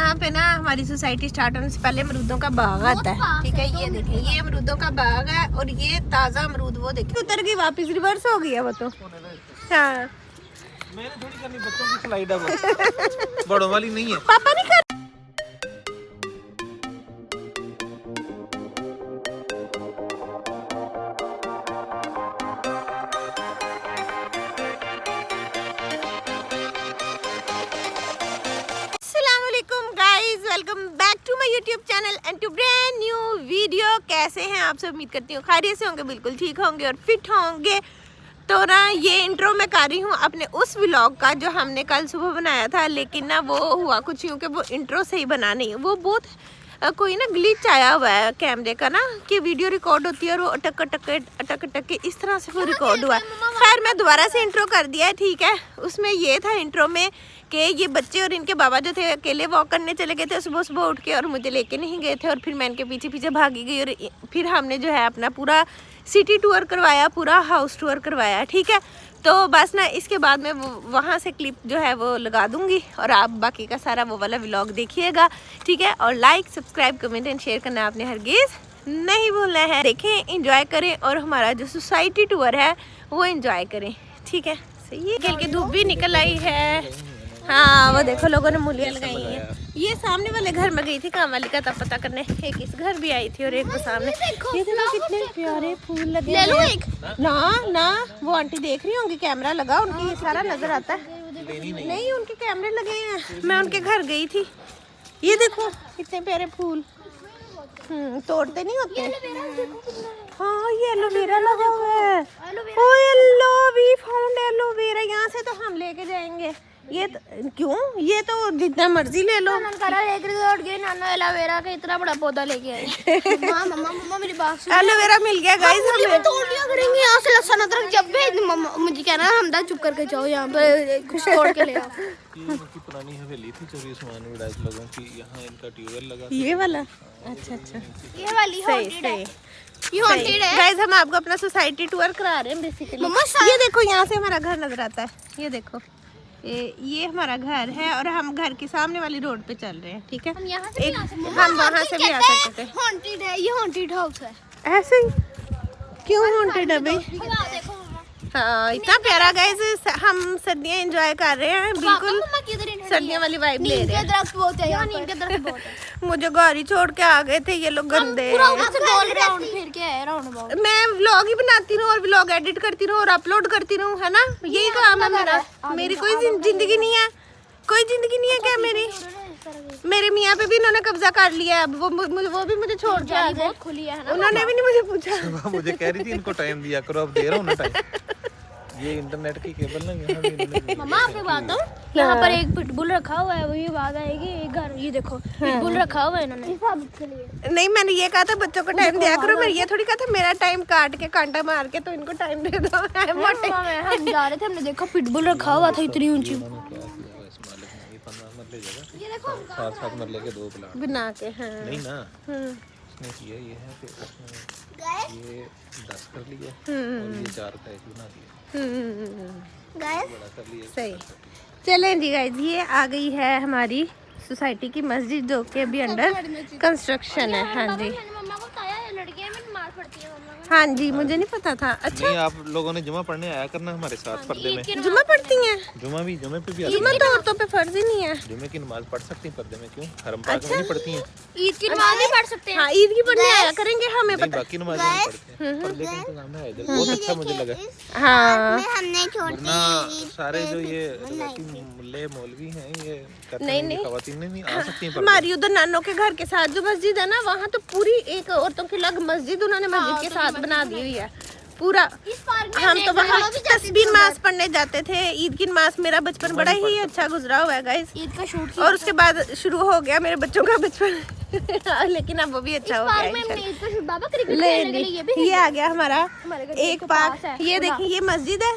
यहाँ पे ना हमारी सोसाइटी स्टार्ट होने से पहले अमरूदों का बाग आता है, ठीक है। ये देखें, ये अमरूदों का बाग है और ये ताज़ा अमरूद। वो देखिए उतर गई, वापस रिवर्स हो गया वो तो। हाँ मैंने थोड़ी करनी, बच्चों की स्लाइड है वो, बड़ों वाली नहीं है। पापा नहीं कर। Welcome back to my YouTube channel and to brand new video. कैसे हैं आप सब? उम्मीद करती हूँ खैरियत से होंगे, बिल्कुल ठीक होंगे और फिट होंगे। तो ना ये इंट्रो मैं कर रही हूँ अपने उस व्लॉग का जो हमने कल सुबह बनाया था, लेकिन ना वो हुआ कुछ यूँ कि वो इंट्रो सही बना नहीं। वो बहुत कोई ना ग्लिच आया हुआ है कैमरे का ना, कि वीडियो रिकॉर्ड होती है और वो अटक अटक के इस तरह से वो रिकॉर्ड हुआ है। खैर मैं दोबारा से इंट्रो कर दिया है, ठीक है। उसमें ये था इंट्रो में कि ये बच्चे और इनके बाबा जो थे अकेले वॉक करने चले गए थे सुबह सुबह उठ के, और मुझे लेके नहीं गए थे, और फिर मैं इनके पीछे पीछे भागी गई और फिर हमने जो है अपना पूरा सिटी टूर करवाया, पूरा हाउस टूर करवाया, ठीक है। तो बस ना इसके बाद में वहाँ से क्लिप जो है वो लगा दूंगी और आप बाकी का सारा वो वाला व्लॉग देखिएगा, ठीक है। और like subscribe comment and share करना आपने हरगिज़ नहीं भूलना है। देखें, इंजॉय करें और हमारा जो सोसाइटी टूर है वो इंजॉय करें, ठीक है। सही है। खेल की धूप भी निकल आई है। हाँ वो देखो लोगों ने मूलियाँ लगाई हैं। ये सामने वाले घर में गई थी काम वाली का तब पता करने, एक इस घर भी आई थी और एक वो सामने। ये देखो कितने प्यारे फूल लगे। ले लो एक। ना ना वो आंटी देख रही होंगी, कैमरा लगा उनकी, ये सारा नजर आता है। नहीं उनके कैमरे लगे हैं, मैं उनके घर गई थी। ये देखो कितने प्यारे फूल, तोड़ते नहीं होते। हाँ ये एलोवेरा लगा हुआ है। ओ येलो, वी फाउंड एलोवेरा। यहाँ से तो हम लेके जाएंगे। ये तो, क्यों? ये तो जितना मर्जी ले लो। एलोवेरा का इतना बड़ा पौधा लेके आए। मम्मा मेरी बात सुन। एलोवेरा मिल गया गाइस हमें। तोड़ लिया करेंगे यहाँ से लहसुन अदरक जब भी मुझे कहना हमदा चुप करके जाओ, यहाँ पे कुछ तोड़ के ले आओ। इनकी पुरानी हवेली थी 24 विधायक लोगों की, यहाँ इनका ट्यूबवेल लगा। ये वाला? अच्छा अच्छा, ये वाली सही है। गाइस हम आपको अपना सोसाइटी टूर करा रहे हैं बेसिकली। ये देखो यहाँ से हमारा घर नजर आता है, ये देखो ये हमारा घर है और हम घर के सामने वाली रोड पे चल रहे हैं, ठीक है। हम यहाँ से हम वहाँ से भी आ सकते थे। हॉन्टेड है, ये हॉन्टेड हाउस है। ऐसे ही क्यों हॉन्टेड है भाई? हाँ इतना प्यारा गाइस, हम सर्दियाँ एंजॉय कर रहे हैं, बिल्कुल सर्दियों वाली वाइब ले रहे हैं। दरख्त बहुत है यहाँ, नीम के दरख्त बहुत है। मुझे गाड़ी छोड़ के आ गए थे ये लोग गंदे। मैं व्लॉग ही बनाती रहूँ और व्लॉग एडिट करती रहूँ और अपलोड करती रहूँ, है ना, यही काम है मेरा। मेरी कोई जिंदगी नहीं है, कोई जिंदगी नहीं है क्या मेरी? मेरे मियाँ पे भी इन्होंने कब्जा कर लिया है, वो भी मुझे छोड़ के आ गए। उन्होंने भी नहीं मुझे पूछा। मुझे कह रही थी इनको टाइम दिया करो, अब दे रहा हूँ ना टाइम। ये इंटरनेट की केबल ना यहाँ भी। मम्मा आपकी बात हो, यहाँ पर एक पिटबुल रखा हुआ है, वही बात आएगी। एक घर ये देखो पिटबुल रखा हुआ है इन्होंने। नहीं मैंने ये कहा था बच्चों को टाइम दिया करो, मैं ये थोड़ी कहा था मेरा टाइम काट के कांटा मार के तो इनको टाइम दे दो। मोटे हम जा रहे थे, हमने देखा पिटबुल रखा हुआ था इतनी ऊंची। ये देखो 7 मरले के 2 प्लाट बना के। हाँ नहीं ना, उसने किया ये है कि उसने ये 10 कर लिया और ये 4 का एक बना दिया। बड़ा कर लिया। सही। चलें जी गाइस, ये आ गई है हमारी सोसाइटी की मस्जिद जो कि अभी अंडर कंस्ट्रक्शन है। हाँ जी मम्मा को बताया है, लड़कियां में मार पड़ती है मम्मा। हाँ जी मुझे नहीं पता था। अच्छा नहीं, आप लोगों ने जुमा पढ़ने आया करना हमारे साथ पर्दे में। जुमा पढ़ती हैं? जुमा पे भी जुमा तो औरतों पे फर्ज ही नहीं है। जुमे की नमाज पढ़ सकती हैं पर्दे में, क्यों? हरम पाक में नहीं पढ़ती हैं? ईद की नमाज नहीं पढ़ सकते हैं। हाँ ईद की पढ़ने आया करेंगे, हमें पता। बाकी नमाज नहीं पढ़ते हैं। पर्दे का इंतजाम है इधर, बहुत अच्छा मुझे लगा। हाँ वरना सारे जो ये मुल्ले मौलवी हैं ये नहीं खवातीन नहीं आ सकती हैं। हमारी उधर नानों के घर के साथ जो मस्जिद है ना, वहाँ तो पूरी एक औरतों की अलग मस्जिद उन्होंने मस्जिद के साथ बना दी हुई है पूरा। हम तो वहाँ तस्बीह नमाज पढ़ने जाते थे, ईद की नमाज। मेरा बचपन बड़ा ही अच्छा गुजरा हुआ है गाइस। ईद का शूट और उसके बाद शुरू हो गया मेरे बच्चों का बचपन। लेकिन अब वो भी अच्छा हो गया। ये आ गया हमारा एक पार्क। ये देखिए ये मस्जिद है,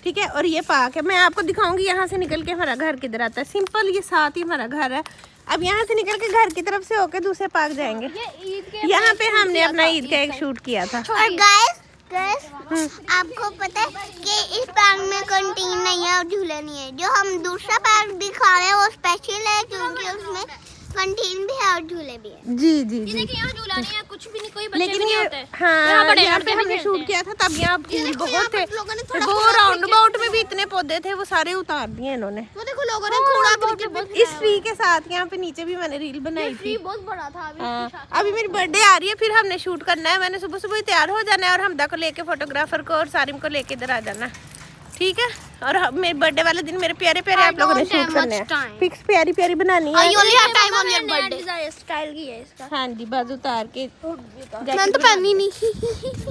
ठीक है, और ये पार्क है। मैं आपको दिखाऊंगी यहाँ से निकल के हमारा घर किधर आता है। सिंपल ये साथ ही हमारा घर है। अब यहाँ से निकल के घर की तरफ से होके दूसरे पार्क जाएंगे। यहाँ पे हमने अपना ईद का एक शूट किया था। और गाइस आपको पता है कि इस पार्क में कंटीन नहीं है और झूला नहीं है। जो हम दूसरा पार्क दिखा रहे हैं वो स्पेशल है क्योंकि उसमें कंटीन भी है और झूले भी है। जी जी ये जी। देखिए यहाँ झूला नहीं है, कुछ भी नहीं, कोई बच्चे लेकिन भी नहीं ये होते। हाँ बड़े यहाँ लड़के पे भी हमने खेलते शूट हैं। किया था तब यहाँ फूल बहुत थे। वो राउंड अबाउट में भी इतने पौधे थे, वो सारे उतार दिए इन्होंने। वो देखो लोगों ने कूड़ा क्रिकेट इस ट्री के साथ यहाँ पे नीचे भी मैंने रील बनाई थी। ट्री बहुत बड़ा था अभी। हाँ, अभी मेरी बर्थडे आ रही है, फिर हमने शूट करना है। मैंने सुबह सुबह ही तैयार हो जाना है और हमदा को लेके, फोटोग्राफर को और सारिम को लेके इधर आ जाना, ठीक है। और मेरे बर्थडे वाले दिन मेरे प्यारे प्यारे आप लोगों ने शूट करने हैं। पिक्स प्यारी प्यारी बनानी है। Time on your birthday. Design style की है इसका। हाँ जी, बाजू उतार के मैंने तो पहनी नहीं।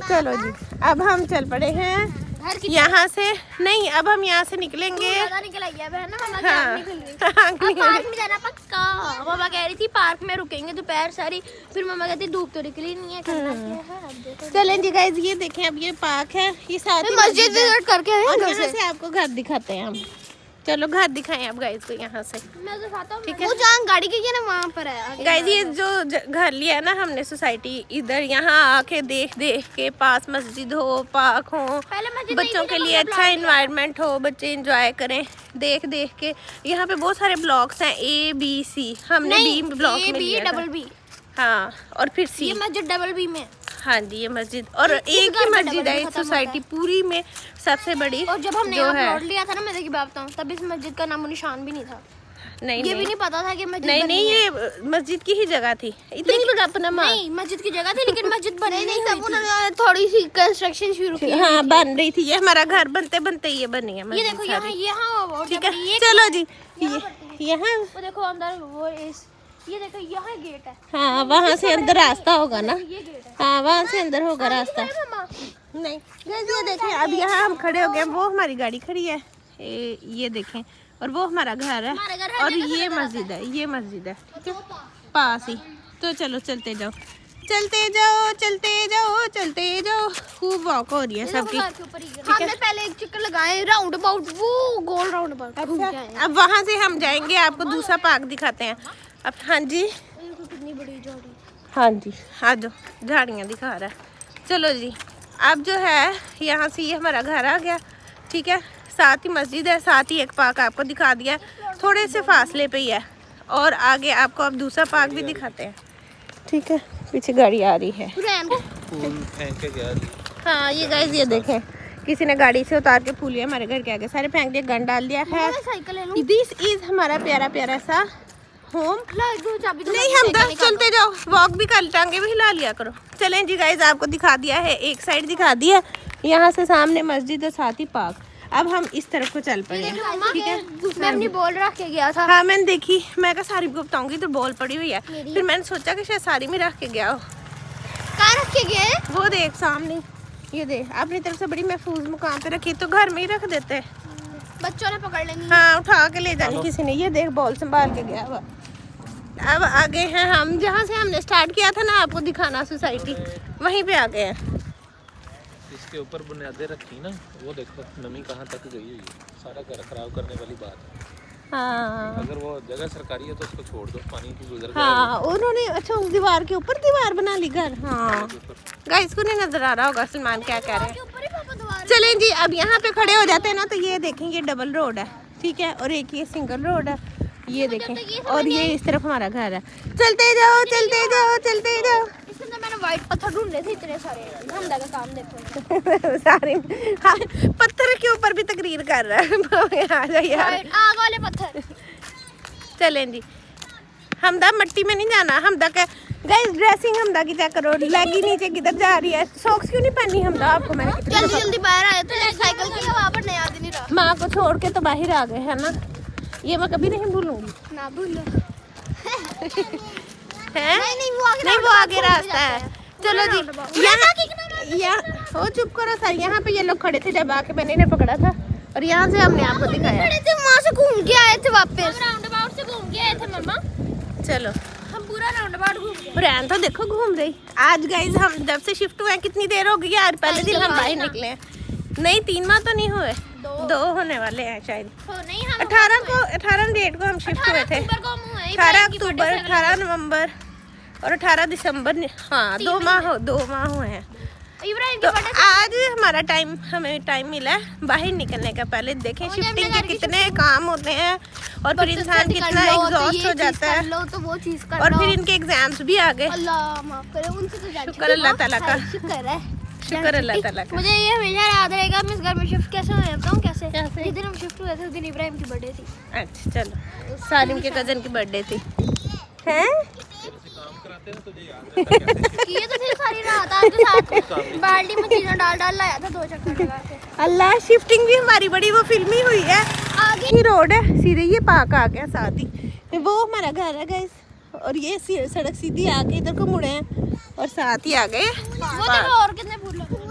चलो जी, अब हम चल पड़े हैं यहाँ से। नहीं, अब हम यहाँ से निकलेंगे। ज्यादा निकल आई है बहन ना, मम्मा हाँ, निकल गई। हाँ, अब पार्क में जाना पक्का। मम्मा कह रही थी पार्क में रुकेंगे दोपहर सारी, फिर मम्मा कहती धूप तो निकली नहीं है, करना क्या है। अब देखो चलें जी गाइज, ये देखें, अब ये पार्क है, ये साथ ही मस्जिद मस्जिद है। विजिट करके आए और हैं यहाँ से आपको घर दिखाते हैं हम। चलो घर दिखाएं अब गाइज को यहाँ से। मैं तो खाता हूँ। ठीक है वो जहाँ गाड़ी की है ना वहाँ पर है आगे। गाइज, ये जो घर लिया है ना हमने सोसाइटी, इधर यहाँ आके देख देख के, पास मस्जिद हो, पार्क हो, पहले मस्जिद बच्चों के लिए अच्छा इन्वायरमेंट हो, बच्चे एंजॉय करें देख देख के। यहाँ पे बहुत सारे ब्लॉक्स हैं, A B C। हमने B ब्लॉक में लिया था। Double B. हाँ, और फिर C। ये मस्जिद डबल बी में। हाँ जी, ये मस्जिद, और एक ही घर में मस्जिद डबल है भी इस खत्म सोसाइटी पूरी में सबसे बड़ी। और जब हमने जो यहाँ है प्लॉट लिया था ना, मैं देखिए बताऊँ, तब इस मस्जिद का नामो निशान भी नहीं था। नहीं ये भी नहीं नहीं पता था कि मस्जिद नहीं बनी नहीं, है। ये मस्जिद की ही जगह थी, इतनी बड़ा अपना नहीं, मस्जिद की जगह थी लेकिन मस्जिद बनी नहीं तब उन्होंने थोड़ी सी कंस्ट्रक्शन शुरू की। हाँ, बन रही थी। ये हमारा घर बनते बनते ये बनी है ये मस्जिद देखो सारी। यहाँ और ठीक है, ये चलो जी, यहाँ वो देखो अंदर वो इस, ये देखो यहाँ गेट है। हाँ, वहाँ से अंदर रास्ता होगा ना। ये गेट है। हाँ, वहाँ से अंदर होगा रास्ता। मम्मा नहीं guys, ये देखें, अब यहाँ हम खड़े हो गए, वो हमारी गाड़ी खड़ी है, ये देखें, और वो हमारा घर है, हमारा घर है, और ये मस्जिद है, ये मस्जिद है, ठीक है, पास ही। तो चलो चलते जाओ, चलते जाओ, चलते जाओ, चलते जाओ। खूब वॉक हो रही है सबकी। घर के ऊपर ही गिरा। हमने पहले एक चक्कर लगाए राउंड अबाउट, वो गोल राउंड अबाउट। अच्छा, अब वहाँ से हम जाएंगे, आपको दूसरा पार्क दिखाते हैं अब। हाँ जी, देखो कितनी बड़ी झाड़ी। हाँ जी, आ जाओ, झाड़ियाँ दिखा रहा है। चलो जी, अब जो है यहाँ से ये हमारा घर आ गया, ठीक है, साथ ही मस्जिद है, साथ ही एक पार्क आपको दिखा दिया, थोड़े से फासले पे ही है। और आगे आपको अब दूसरा पार्क भी दिखाते हैं, ठीक है। पीछे गाड़ी आ रही है। फूल फेंक के गया जी। हाँ, ये गाइस, ये देखें, किसी ने गाड़ी से उतार के फूल लिया हमारे घर के आगे, सारे फेंक दिए, गन डाल दिया है। साइकिल ले लूं। दिस इज हमारा प्यारा प्यारा सा होम। चाबी नहीं, हम दस चलते जाओ, वॉक भी कर, टांगे भी हिला लिया करो। चलें जी गाइज, आपको दिखा दिया है, एक साइड दिखा दिया, यहाँ से सामने मस्जिद और साथ ही पार्क। अब हम इस तरफ को चल पड़े हैं, ठीक है। मैं अपनी बॉल रख के गया था। हाँ, मैंने देखी, मैं कहा सारी को बताऊंगी तो बॉल पड़ी हुई है, फिर मैंने सोचा कि शायद सारी में रख के गया हो। कहाँ रख के गए? वो देख सामने, ये देख, अपनी तरफ से बड़ी महफूज मुकाम पे रखी, तो घर में ही रख देते। बच्चों ने पकड़ लेंगे। हाँ, उठा के ले जानी किसी ने। ये देख, बॉल संभाल के गया हुआ। अब आगे हैं हम, जहाँ से हमने स्टार्ट किया था ना आपको दिखाना सोसाइटी, वहीं पे आ गए हैं। इसके ऊपर बुनियादें रखी ना, वो देखो नमी कहाँ तक गई हुई है, सारा घर खराब करने वाली बात है। हाँ अगर वो जगह सरकारी है तो उसको छोड़ दो, पानी की गुजर हाँ, उन्होंने अच्छा उस दीवार के ऊपर दीवार बना ली घर। हाँ गाइस, को नहीं नजर आ रहा होगा सलमान क्या कह रहे हैं। चलें जी, अब यहाँ पे खड़े हो जाते हैं ना, तो ये देखें, ये डबल रोड है, ठीक है, और एक ये सिंगल रोड है, ये देखें, और ये इस तरफ हमारा घर है। चलते जाओ, चलते जाओ, चलते जाओ। इसके अंदर मैंने व्हाइट पत्थर ढूंढे थे इतने सारे, धंधा का काम देखो। सारे हाँ, पत्थर के ऊपर भी तकरीर कर रहा है। आ जाओ यार, आग वाले पत्थर। चलें जी, हमदा मट्टी में नहीं जाना। हमदा का गाइस ड्रेसिंग हमदा की चेक करो, लेगी नीचे किधर जा रही है, सॉक्स क्यों नहीं पहनी हमदा? आपको मैंने कितनी जल्दी जल्दी बाहर आए थे, साइकिल की हवा पर नहीं याद ही नहीं रहा। माँ को छोड़ के तो बाहर आ गए है ना, ये मैं कभी नहीं भूलूंगी। ना भूलो। है नहीं नहीं, वो आगे रास्ता है। चलो जी, यहाँ हो, चुप करो सर। यहाँ पे ये लोग खड़े थे जब आके मैंने इन्हें पकड़ा था, और यहाँ से हमने आपको दिखाया। वहाँ से घूम के आए थे वापस। राउंड अबाउट से घूम के आए थे मम्मा, चलो, हम पूरा राउंड अबाउट घूम गए। ब्रांड तो देखो घूम रही। आज गाइज हम जब से शिफ्ट हुए हैं, कितनी देर हो गई यार, पहले दिन हम बाहर निकले हैं। नहीं, 3 माह तो नहीं हुए, 2 होने वाले हैं शायद। तो नहीं, हम 18 डेट को हम शिफ्ट हुए थे। 18 अक्टूबर, 18 नवंबर और 18 दिसंबर। हाँ, 2 माह हुए हैं। इब्राहिम तो के बर्थडे आज हमें टाइम मिला है बाहर निकलने का। पहले देखें शिफ्टिंग के कितने काम होते हैं और फिर इंसान कितना एग्जॉस्ट हो जाता है। लो तो वो चीज कर और लो। फिर इनके एग्जाम्स भी आ गए। अल्लाह माफ करे, उनसे तो जान शुक्र अल्लाह ताला का, शुक्र है। शुक्र अल्लाह ताला का। मुझे ये हमेशा याद रहेगा मैं इस घर में शिफ्ट कैसे हुए, बताऊं कैसे? जिस दिन हम शिफ्ट हुए थे उस दिन इब्राहिम की बर्थडे थी। अच्छा चलो, सालिम के कजन की बर्थडे थी। हैं? ये तो फिर सारी रात आपके साथ बाल्टी में चीज़ें डाल लाया था 2 चक्कर लगा के। अल्लाह, शिफ्टिंग भी हमारी बड़ी वो फिल्मी हुई है। आगे ही रोड है, सीधे ये पार्क आ गया साथ ही। वो हमारा घर है गाइस, और ये सड़क सीधी आके इधर को मुड़े हैं और साथ ही आ गए वो देखो और कितने फूल लगे।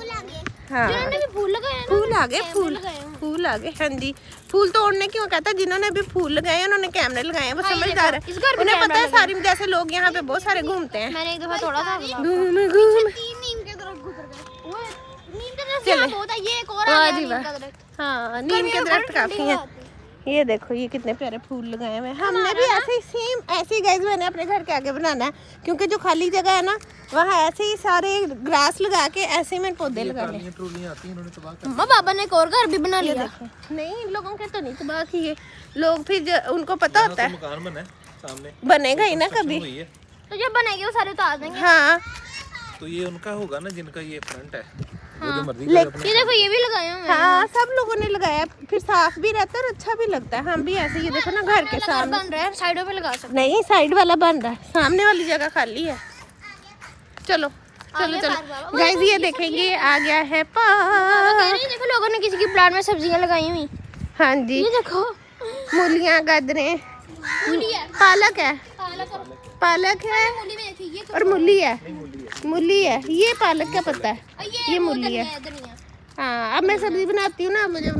हाँ, जिन्होंने भी फूल लगाए हैं ना, फूल आ गए, फूल लगाए हैं। फूल आ गए। हाँ जी, फूल तोड़ने क्यों कहता है? जिन्होंने भी फूल लगाए हैं उन्होंने कैमरे लगाए हैं, वो हाँ, ये समझदार है। देखो, इस घर पे उन्हें पता है कैमरा सारिम जैसे लोग यहाँ पे बहुत सारे घूमते हैं। मैंने एक दफा थोड़ा था घूम घूम नीम के दरख्त गुजर गए। वो नीम के दरख्त चले। यहाँ बहुत है, ये एक और वाह आ गया जी नीम वाह। का दरख्त। हाँ, नीम के गर्मियों में दरख्त बड़ी काफी ठंडी हैं। हवा आती है। ये देखो ये कितने प्यारे फूल लगाए हुए हैं। हमने भी ऐसे ही सेम ऐसे ही गाइस मैंने अपने घर के आगे बनाना है, क्योंकि जो खाली जगह है ना वहाँ ऐसे ही सारे ग्रास लगा के ऐसे में पौधे लगाने। ट्रोलियां आती हैं, इन्होंने तबाह कर मम्मा पापा ने एक और घर भी बना ये लिया। देखें, नहीं इन लोगों के तो नहीं तबाह किए लोग, फिर उनको पता होता है मकान बना है सामने, बनेगा ही ना कभी। हुई है। तो जब बनेगी वो सारे उतार देंगे। हाँ, तो ये उनका होगा ना जिनका ये फ्रंट है, वो जो मर्जी ले- करे अपने। ये देखो ये भी लगाए हुए हैं। हाँ सब लोगों ने लगाया, फिर साफ भी रहता है और अच्छा भी लगता है। हम भी ऐसे ये देखो ना घर के घर सामने, बन रहा है, साइडों पे लगा सकते नहीं साइड वाला बन रहा है, सामने वाली जगह खाली है। चलो चलो आगे चलो पार्क वाला। गाइस, ये देखेंगे आ गया है हैं। पार्क। ये देखो लोगों ने किसी की प्लांट में सब्जियां लगाई हुई। हाँ जी, ये देखो मूलियाँ, गाजरें, मूली है, पालक है, पालक और पालक है मूली में देखिए ये और मूली है, मूली है। ये पालक का पत्ता है, ये वो मूली है। धनिया। हाँ, अब मैं सब्जी बनाती हूँ ना, मुझे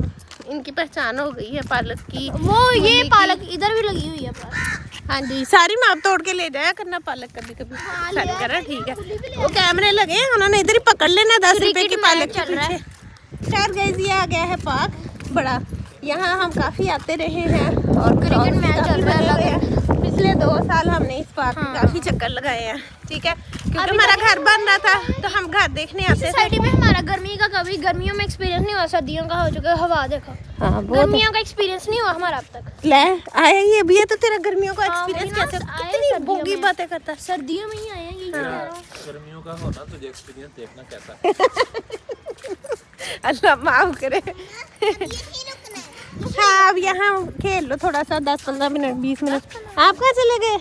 इनकी पहचान हो गई है पालक की। वो मूली ये की। पालक इधर भी लगी हुई है पालक। हाँ जी, सारी माप तोड़ के ले जाया करना पालक कभी कभी। सारी करा ठीक है, वो कैमरे लगे हैं, उन्होंने इधर ही पकड़ लेना 10 रुपए की पालक के चल रहा है। पीछे। खैर गाइस, ये आ गया है पार्क बड़ा, यहाँ हम काफी आते रहे हैं और क्रिकेट मैच काफी चल रहा है बने हुए हैं। पिछले 2 साल हमने इस पार्क में काफी चक्कर लगाए हैं, ठीक है, क्योंकि हमारा घर बन रहा था तो हम घर देखने आते थे। सोसाइटी में हमारा गर्मी का कभी गर्मियों में एक्सपीरियंस नहीं हुआ, सर्दियों का हो चुका है। हवा देखो, हाँ, गर्मियों का एक्सपीरियंस नहीं हुआ हमारा अब तक। ले आया ये भी है, तो तेरा गर्मियों का हाँ, एक्सपीरियंस वही ना, कैसे? आए कितनी सर्दियों बोगी में। बातें करता है। सर्दियों में ही आए हैं, यही कह रहा हूँ। गर्मियों का होना तुझे एक्सपीरियंस देखना कैसा है। अल्लाह माफ करे। हाँ, अब यहाँ खेल लो थोड़ा सा, 10-15 मिनट 20 मिनट। आप कहाँ चले गए?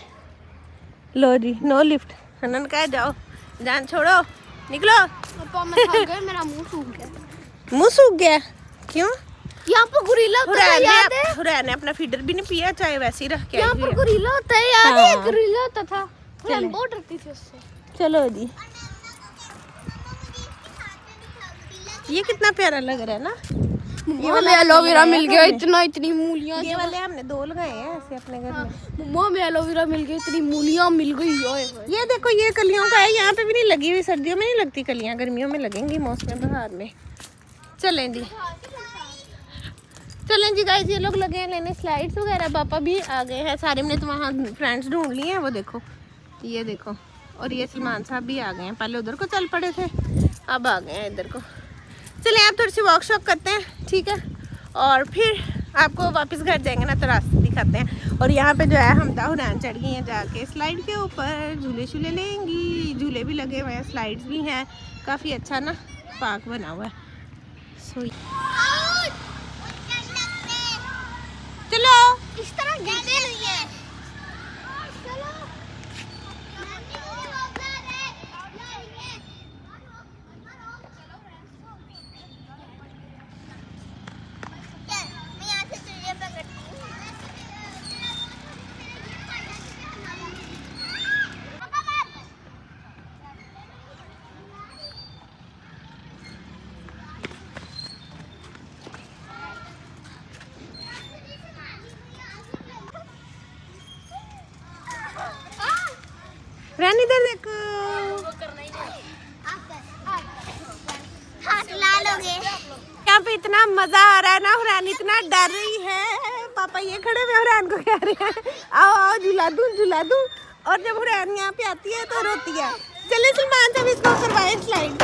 लो जी, नो लिफ्ट। हनन कहा जाओ, जान छोड़ो, निकलो। पापा मैं थक गया, मेरा मुंह सूख गया। मुंह सूख गया क्यों? यहाँ पर गुरीला होता है, याद है? हुरैन ने अपना फीडर भी नहीं पिया, चाहे वैसे ही रख के आई यहाँ हुई पर है। गुरीला होता है, याद है? हाँ। गुरीला होता था, चले। हम बहुत डरती थी उससे। चलो जी, ये कितना प्यारा लग रहा है ना। मम्मा हमें एलोवेरा मिल गया, इतना इतनी मूलियाँ। ये वाले हमने 2 लगाए हैं ऐसे अपने घर में। मम्मा हमें एलोवेरा मिल गया, इतनी मूलियाँ मिल गई। ओए होए। ये देखो, ये कलियों का है, यहाँ पे भी नहीं लगी हुई। सर्दियों में नहीं लगती कलियाँ, गर्मियों में लगेंगी, मौसम बहार में। चलें जी, चलें जी गाइस, ये लोग लगे हैं लेने स्लाइड्स वगैरह। पापा भी आ गए हैं, सारे ने तो वहाँ फ्रेंड्स ढूंढ लिए हैं। वो देखो, ये देखो, और ये सलमान साहब भी आ गए हैं। पहले उधर को चल पड़े थे, अब आ गए हैं इधर को। चलें आप थोड़ी सी वर्कशॉप करते हैं, ठीक है, और फिर आपको वापस घर जाएंगे ना तो रास्ते दिखाते हैं। और यहाँ पे जो है हम हुरैन चढ़ गई हैं जाके स्लाइड के ऊपर, झूले शूले लेंगी। झूले भी लगे हुए हैं, स्लाइड्स भी हैं, काफ़ी अच्छा ना पार्क बना हुआ है। सो चलो, इस तरह गिरते नहीं है। हुरैन इधर देखो, हाथ लाल हो गए। यहाँ पे इतना मजा आ रहा है ना। हुरैन इतना डर रही है, पापा ये खड़े हुए हुरैन को कह रहे हैं आओ आओ झूला दूं झूला दूं। और जब हुरैन यहाँ पे आती है तो रोती है, चले सलमान साहब इसको करवाए स्लाइड।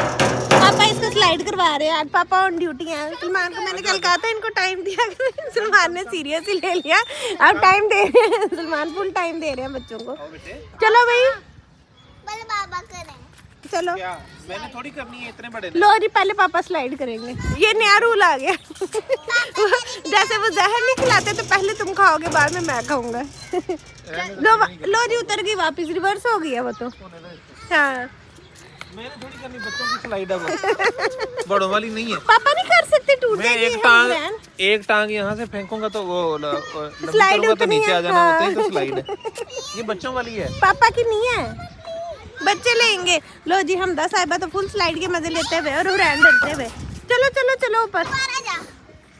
पापा इसको स्लाइड करवा रहे हैं। आज पापा ऑन ड्यूटी हैं। सलमान को मैंने कल कहा था इनको टाइम दिया, सलमान ने सीरियस ही ले लिया। अब टाइम दे रहे हैं सलमान, फुल टाइम दे रहे हैं बच्चों को। चलो भाई बड़े बाबा करें। चलो क्या मैंने थोड़ी करनी है इतने बड़े। लो जी पहले पापा स्लाइड करेंगे। ये नया रूल आ गया। जैसे वो जहर नहीं खिलाते तो पहले तुम खाओगे बाद में मैं खाऊंगा। लो जी उतर गई वापस, रिवर्स हो गया वो तो। हाँ मैंने थोड़ी करनी, बच्चों की स्लाइड है वो, बड़ों वाली नहीं है। पापा नहीं कर सकते, टूट मैं जाएगी। एक टांग यहाँ से फेंकूंगा तो वो स्लाइड तो उतनी नीचे है, आ जाना हाँ। होता है तो स्लाइड है। ये बच्चों वाली है, पापा की नहीं है, बच्चे लेंगे। लो जी हमदा साहिबा तो फुल स्लाइड के मजे लेते हुए और हुरैन डरते हुए। चलो चलो चलो ऊपर।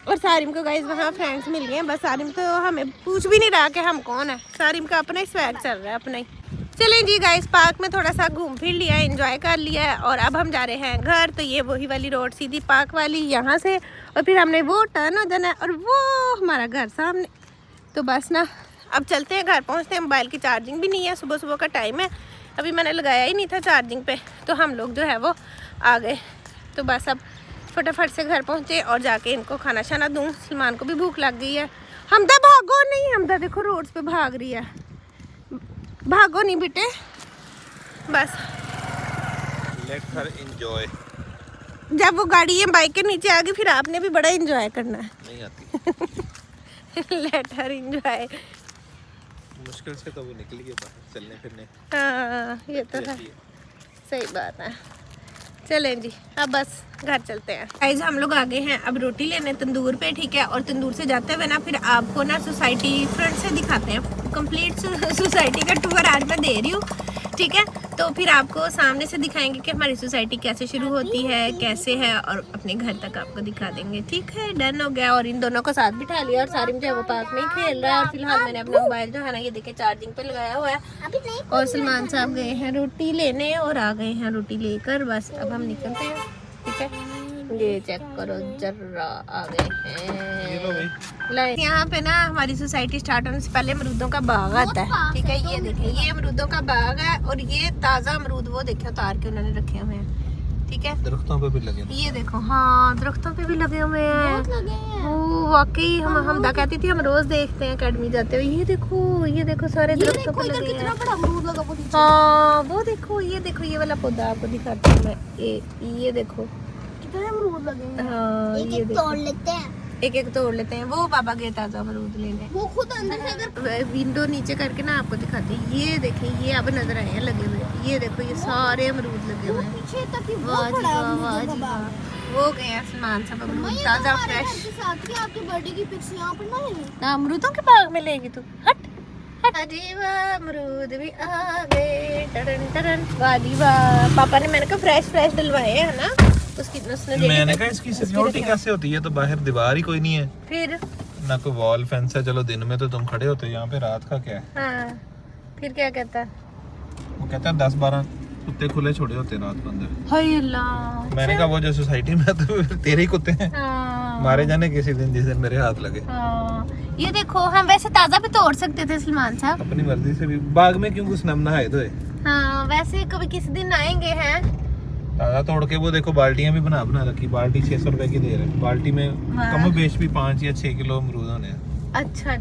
और सारिम को गाइस वहाँ फ्रेंड्स मिल गए हैं। बस सारिम तो हमें पूछ भी नहीं रहा कि हम कौन है। सारिम का अपना ही स्वैग चल रहा है, अपना ही। चलें जी गाइस, पार्क में थोड़ा सा घूम फिर लिया, एंजॉय कर लिया है और अब हम जा रहे हैं घर। तो ये वही वाली रोड सीधी पार्क वाली, यहाँ से और फिर हमने वो टर्न हो जाना है और वो हमारा घर सामने। तो बस ना अब चलते हैं, घर पहुँचते हैं। मोबाइल की चार्जिंग भी नहीं है, सुबह सुबह का टाइम है, अभी मैंने लगाया ही नहीं था चार्जिंग पे। तो हम लोग जो है वो आ गए। तो बस अब फटाफट से घर पहुँचे और जाके इनको खाना शाना दूँ। सलमान को भी भूख लग गई है। हमदा भागो नहीं, हमदा देखो रोड पे भाग रही है। भागो नहीं बेटे, बस लेट हर एंजॉय। जब वो गाड़ी या बाइक के नीचे आ गई फिर आपने भी बड़ा एंजॉय करना है। नहीं आती। Let her enjoy. मुश्किल से तो वो निकली है बाहर चलने फिरने। हाँ ये तो है, सही बात है। चलें जी अब बस घर चलते हैं। गाइस हम लोग आ गए हैं अब रोटी लेने तंदूर पे, ठीक है। और तंदूर से जाते हुए ना फिर आपको ना सोसाइटी फ्रंट से दिखाते हैं। कंप्लीट सोसाइटी का टूर आज मैं दे रही हूँ, ठीक है। तो फिर आपको सामने से दिखाएंगे कि हमारी सोसाइटी कैसे शुरू होती है, कैसे है, और अपने घर तक आपको दिखा देंगे, ठीक है। डन हो गया। और इन दोनों को साथ बिठा लिया और सारिम जो है वो पार्क में ही खेल रहा है। और फिलहाल मैंने अपना मोबाइल जो है ना ये देखे चार्जिंग पे लगाया हुआ है। और सलमान साहब गए हैं रोटी लेने और आ गए हैं रोटी लेकर। बस अब हम निकलते हैं, ठीक है। ये चेक करो जर्रा आ गए हैं। यहाँ पे ना हमारी सोसाइटी स्टार्ट होने से पहले अमरूदों का बाग आता है, ठीक है। ये देखें, ये अमरूदों का बाग है और ये ताज़ा अमरूद वो देखे उतार के उन्होंने रखे हुए हैं, ठीक है। दरख्तों पे भी लगे, ये देखो, हाँ दरख्तों पे भी लगे हुए हैं। वो वाकई हमदा कहती थी हम रोज देखते हैं अकेडमी जाते हुए। ये देखो सारे दरख्तों पे लगे हैं। हाँ वो देखो, ये वाला पौधा आपको दिखाती हूँ मैं। ये देखो कितने अमरूद लगे हैं। हाँ ये एक देखो, तोड़ लेते हैं। एक एक तोड़ लेते हैं। वो पापा गए ताजा अमरूद लेने। वो खुद अंदर से अगर विंडो नीचे करके ना आपको दिखाते हैं। ये देखें, ये अब नजर आए हैं लगे हुए। ये देखो, ये सारे अमरूद लगे हुए हैं। पीछे तक ही वाह बहुत जी बड़ा वाह, अमरूद वाह का जी बाग। वाह। वो गए सलमान साहब अमरूद ताजा फ्रेश। साथ ही आपके बर्थडे की पिक्स यहाँ पर ना लेंगे। ना अमरूदों के बाग में लेगी तू, हट हट। अजी वाह, अमरूद भी आ गए, टरन टरन। वाह जी वाह। पापा ने मैंने कहा फ्रेश डलवाए हैं ना, उसकी उसने देखा। मैंने कहा इसकी सिक्योरिटी कैसे होती है, तो बाहर दीवार ही कोई नहीं है, फिर ना कोई वॉल फेंस है। चलो दिन में तो तुम खड़े होते, यहाँ पे रात का क्या है। हाँ फिर क्या कहता है? वो कहता है 10-12 कुत्ते खुले छोड़े होते हैं रात को अंदर। हाय अल्लाह। मैंने कहा वो जो सोसाइटी में तो तेरे ही कुत्ते हैं, हाँ मारे जाने किसी दिन जिस दिन मेरे हाथ लगे। हाँ। ये देखो, हम वैसे ताजा भी तोड़ सकते थे सलमान साहब। अपनी मर्जी से भी बाग में क्यों घुसना, नहाए तो हाँ वैसे कभी किसी दिन आएंगे हैं। ताजा तोड़ के वो देखो बाल्टियां भी बना रखी। बाल्टी 600 रुपए की दे रहे। बाल्टी में कम बेच भी 5 या 6 किलो अमरूद होने हैं। अच्छा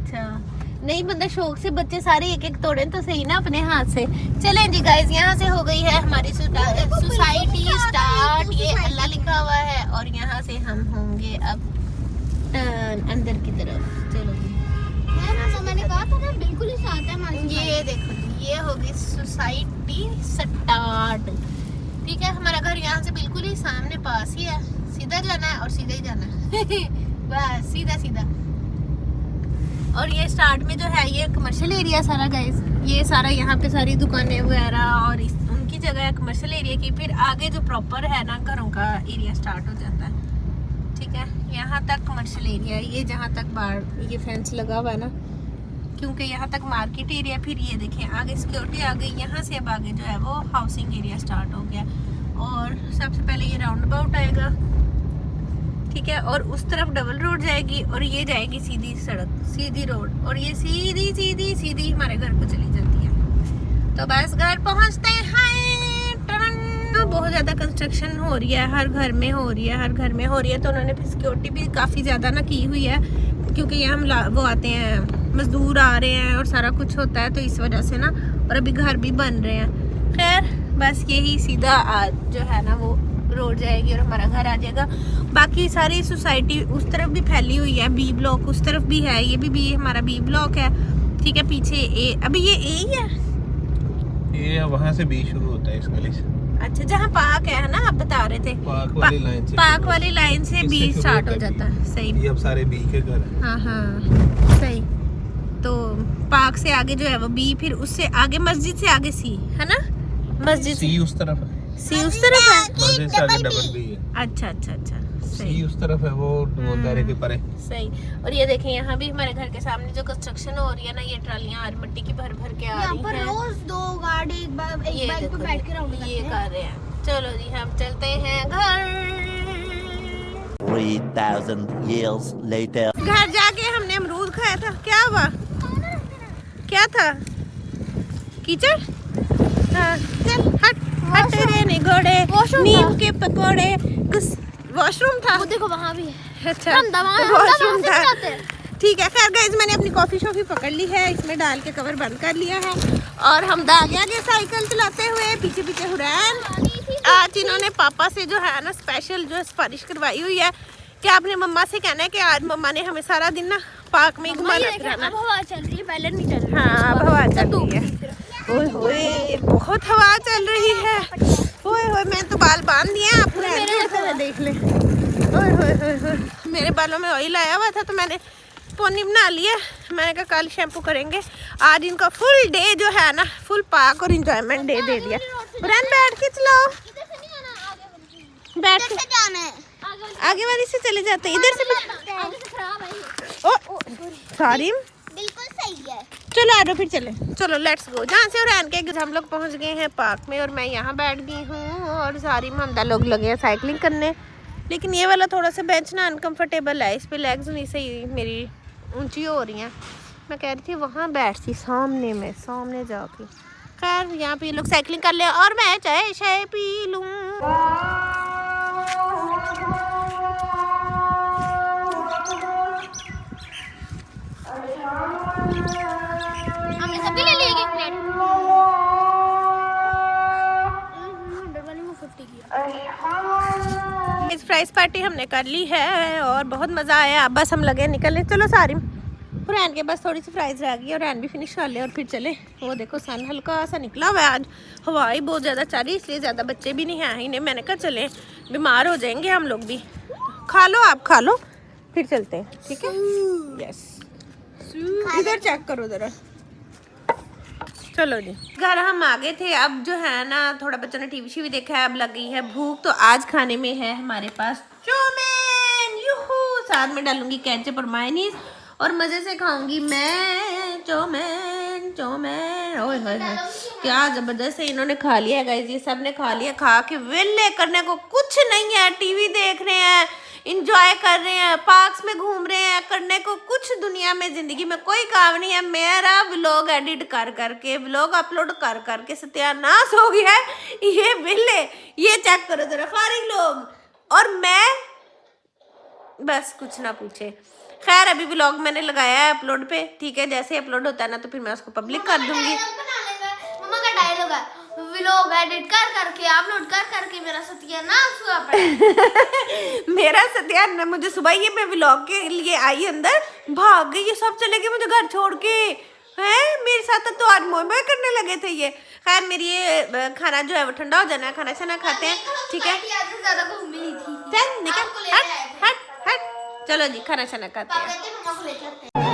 नहीं, बंदा शौक से बच्चे सारे एक एक तोड़े तो सही ना अपने हाथ से। चलें जी गाइस, यहाँ से हो गई है हमारी सोसाइटी स्टार्ट। ये अल्लाह लिखा हुआ है और यहाँ से हम होंगे अब अंदर की तरफ। चलो जी, मैंने कहा था ना बिल्कुल ही साथ है हमारी। ये देखो, ये होगी सोसाइटी स्टार्ट, ठीक है। हमारा घर यहाँ से बिल्कुल ही सामने पास ही है। सीधा जाना है और सीधा ही जाना है। बस सीधा। और ये स्टार्ट में जो है ये कमर्शियल एरिया सारा गाइस। ये सारा यहाँ पे सारी दुकानें वगैरह और उनकी जगह है कमर्शियल एरिया की। फिर आगे जो प्रॉपर है ना घरों का एरिया स्टार्ट हो जाता है, ठीक है। यहाँ तक कमर्शियल एरिया है। ये जहाँ तक बाहर ये फेंस लगा हुआ है ना, क्योंकि यहाँ तक मार्केट एरिया। फिर ये देखें आगे सिक्योरिटी आ गई। यहाँ से अब आगे जो है वो हाउसिंग एरिया स्टार्ट हो गया। और सबसे पहले ये राउंड अबाउट आएगा, ठीक है। और उस तरफ डबल रोड जाएगी और ये जाएगी सीधी सड़क, सीधी रोड। और ये सीधी हमारे घर को चली जाती है। तो बस घर पहुँचते हैं। बहुत ज़्यादा कंस्ट्रक्शन हो रही है, हर घर में हो रही है, हर घर में हो रही है, तो उन्होंने फिर सिक्योरिटी भी काफ़ी ज़्यादा ना की हुई है, क्योंकि यहाँ वो आते हैं, मज़दूर आ रहे हैं और सारा कुछ होता है, तो इस वजह से ना, और अभी घर भी बन रहे हैं। खैर बस यही सीधा आज जो है ना वो रोड जाएगी और हमारा घर आ जाएगा। बाकी सारी सोसाइटी उस तरफ भी फैली हुई है, बी ब्लॉक उस तरफ भी है, ये भी हमारा बी ब्लॉक है, ठीक है। पीछे ए, अभी ये ए ही है, ये वहाँ से बी शुरू होता है इस गली से। अच्छा, जहाँ पार्क है ना, आप बता रहे थे पार्क वाली लाइन से, पार्क वाली लाइन से बी स्टार्ट हो जाता है। सही, ये अब सारे बी के घर हैं। हाँ हाँ सही। तो पार्क से आगे जो है वो बी, फिर उससे आगे मस्जिद से आगे सी है ना, मस्जिद सी उस तरफ है, सी उस तरफ है, मस्जिद से आगे डबल बी है। अच्छा अच्छा अच्छा सही सी उस तरफ है, वो दायरे के परे। सही। और ये देखें यहाँ भी हमारे घर के सामने जो कंस्ट्रक्शन हो रही है ना, ये ट्रालियां और मिट्टी की भर भर के आ रही हैं। रोज 2 गाड़ी एक बाइक पे बैठ के राउंड ये कर रहे हैं। चलो जी हम चलते हैं घर। 3,000 years later. घर जाके हमने अमरूद खाया था, क्या हुआ, क्या था, कीचड़, हाँ, चल हट हट रे निगोड़े, नीम के पकोड़े, वॉशरूम था, वो देखो वहाँ भी है। अच्छा हम दवा वॉशरूम से था, जाते हैं। ठीक है। खैर गाइस, मैंने अपनी कॉफ़ी शॉफी पकड़ ली है, इसमें डाल के कवर बंद कर लिया है, और हम आगे आगे साइकिल चलाते हुए, पीछे पीछे हुरैन। आज इन्होंने पापा से जो है ना स्पेशल जो सिफारिश करवाई हुई है कि आपने मम्मा से कहना है कि आज मम्मा ने हमें सारा दिन ना पार्क में घुमाना फिराना। अब हवा चल रही है, पहले नहीं चल रही। हाँ अब हवा चल रही है, ओए होए बहुत हवा चल रही है, ओए होए मैं तो बाल बांध दिए हैं, आप मेरे देख ले, ओए होए होए होए। मेरे बालों में ऑयल आया हुआ था तो मैंने पोनी बना लिया, मैंने कहा कल शैम्पू करेंगे। आज इनका फुल डे जो है ना, फुल पार्क और इंजॉयमेंट डे दे दिया। रन बैठ के चलाओ, बैठ के जाना है, आगे वाली से चले जाते, इधर से खराब है। ओ सारिम बिल्कुल सही है। चलो आ जाओ फिर चले, चलो लेट्स गो। जहाँ से रैन के हम लोग पहुँच गए हैं पार्क में, और मैं यहाँ बैठ गई हूँ, और सारी हमदा लोग लगे हैं साइकिलिंग करने। लेकिन ये वाला थोड़ा सा बेंच ना अनकम्फर्टेबल है, इस पे लेग्स नहीं सही मेरी ऊंची हो रही हैं। मैं कह रही थी वहाँ बैठती सामने में, सामने जाके। खैर यहाँ पे ये लोग साइकिलिंग कर ले और मैं चाय शाय पी लूँ। हमने सभी ले लिए एक प्लेट। 100 वाली में 50 किया। इस प्राइस पार्टी हमने कर ली है और बहुत मज़ा आया। अब बस हम लगे निकलने। चलो सारिम, रैन के बस थोड़ी सी फ्राइज रह गई और रैन भी फिनिश कर ले और फिर चले। वो देखो सन हल्का सा निकला हुआ है, आज हवा ही बहुत ज़्यादा चल रही है, इसलिए ज़्यादा बच्चे भी नहीं हैं। इन्हें मैंने कहा चले, बीमार हो जाएंगे हम लोग भी। खा लो, आप खा लो, फिर चलते हैं, ठीक है। यस, इधर चेक करो ज़रा। चलो जी, घर हम आ गए थे। अब जो है ना थोड़ा बच्चों ने टीवी शीवी देखा है, अब लग गई है भूख। तो आज खाने में है हमारे पास चौमेन, यूहू, साथ में डालूंगी केचप और मायोनीज और मज़े से खाऊंगी मैं चौमेन। चौमेन ओए होए होए, क्या ज़बरदस्त है। इन्होंने खा लिया है गाइस, ये सब ने खा लिया। खा के वेले करने को कुछ नहीं है, टीवी देख रहे हैं, इंजॉय कर रहे हैं, पार्क्स में घूम रहे हैं, करने को कुछ दुनिया में ज़िंदगी में कोई काम नहीं है। मेरा व्लॉग एडिट कर करके, व्लॉग अपलोड कर करके सत्यानाश हो गया है। ये विले, ये चेक करो जरा, फारिग लोग, और मैं बस कुछ ना पूछे। खैर अभी व्लॉग मैंने लगाया है अपलोड पे, ठीक है। जैसे अपलोड होता है ना तो फिर मैं उसको पब्लिक कर दूंगी। मम्मा का डायलॉग है, व्लॉग एडिट कर करके अपलोड कर करके मेरा सत्यानाश हुआ पड़ा। मेरा सत्यानाश, मुझे सुबह ये मैं व्लॉग के लिए आई अंदर, भाग गई, ये सब चले गए मुझे घर छोड़ के। हैं मेरे साथ तो आज मोह मोह करने लगे थे ये। खैर मेरी ये खाना जो है वो ठंडा हो जाना है, खाना छाना खाते हैं, ठीक है। ज्यादा घूमी थी। चल निकल, हट हट हट, चलो जी खाना छाना खाते हैं। मम्मा को ले चलते हैं।